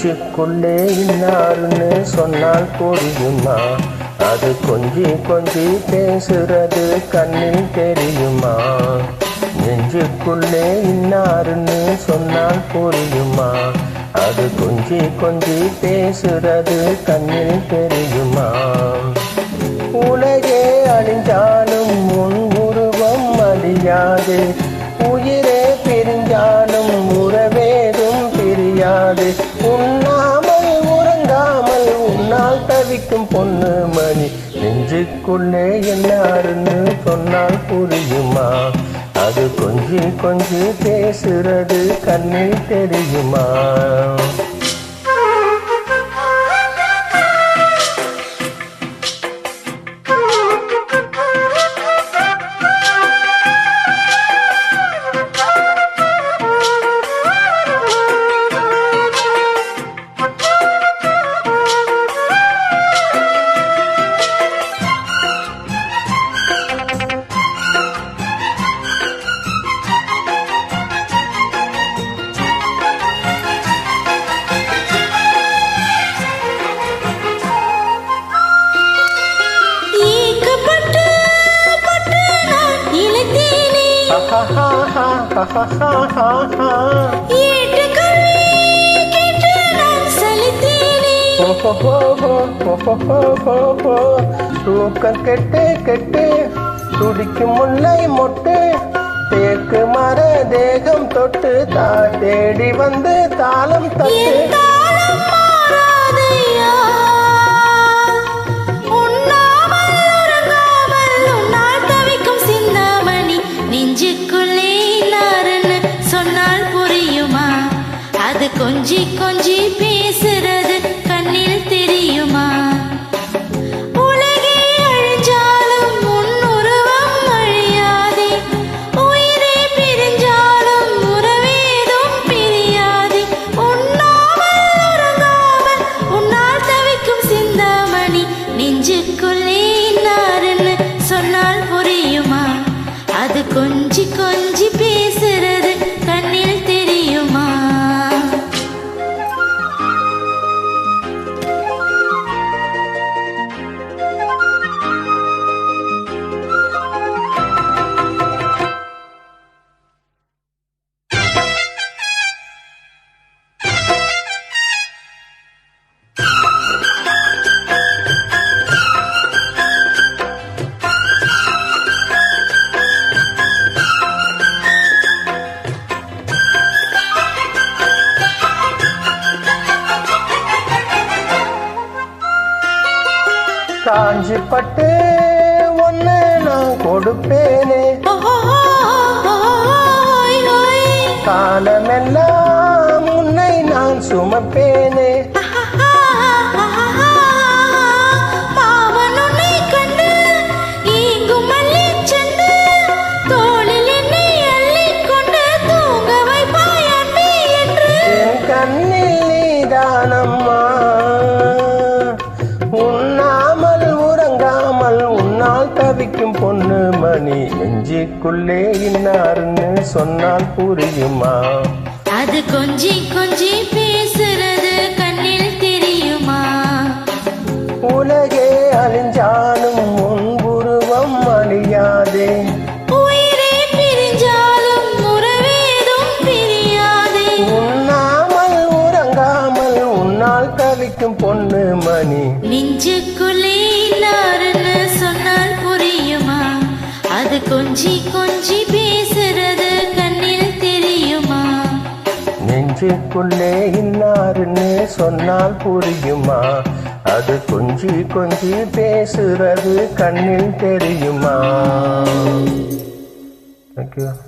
நெஞ்சுக்குள்ளே இன்னாருன்னு சொன்னால் புரியுமா? அது கொஞ்சி கொஞ்சி பேசுறது கண்ணில் தெரியுமா? நெஞ்சுக்குள்ளே இன்னாருன்னு சொன்னால் புரியுமா? அது கொஞ்சி கொஞ்சி பேசுறது கண்ணில் தெரியுமா? உலகே அழிஞ்சாலும் உன் உருவம் அழியாது, உயிரே பிரிஞ்சாலும் உறவேதும் பிரியாது. உண்ணாமல் உறங்காமல் உன்னால் தவிக்கும் பொண்ணு மணி, நெஞ்சுக்குள்ளே என்னாருன்னு சொன்னால் புரியுமா? அது கொஞ்சி கொஞ்சி பேசுறது கண்ணில் தெரியுமா? தூக்கம் கெட்டு கெட்டு துடிக்கும் முல்லை மொட்டு, தேக்கு மர தேகம் தொட்டு தேடி வந்து தாளம் தட்டு. அது கொஞ்சி கொஞ்சி பேசுறது கண்ணில் தெரியுமா? உலகே அழிஞ்சாலும் உன் உருவம் அழியாதே, உயிரே பிரிஞ்சாலும் உறவேதும் பிரியாதே. உண்ணாமல் உறங்காமல் உன்னால் தவிக்கும் சிந்தாமணி, நெஞ்சுக்குள்ளே இன்னாருன்னு சொன்னால் புரியுமா? அது கொஞ்சி கொஞ்சி பேசுறது கண்ணில் தெரியுமா? காஞ்சி பட்டு ஒன்னு நான் கொடுப்பேனே, காலமெல்லாம் உன்னை நான் சுமப்பேனே. என் கண்ணில் நீதானம்மா, தவிக்கும் பொண்ணு மணி, நெஞ்சுக்குள்ளே இன்னாருன்னு சொன்னால் புரியுமா? அது கொஞ்சி கொஞ்சி பேசுறது கண்ணில் தெரியுமா? உலகே அழிஞ்சாலும் உன் உருவம் அழியாதே, உயிரே பிரிஞ்சாலும் உறவேதும் பிரியாதே. உண்ணாமல் உறங்காமல் உன்னால் தவிக்கும் பொண்ணு மணி, நெஞ்சுக்குள்ளே இன்னாருன்னு சொன்னால் புரியுமா? அது கொஞ்சி கொஞ்சி பேசுறது கண்ணில் தெரியுமா? நெஞ்சுக்குள்ளே இன்னாருன்னு சொன்னால் புரியுமா? அது கொஞ்சி கொஞ்சி பேசுறது கண்ணில் தெரியுமா? Thank you.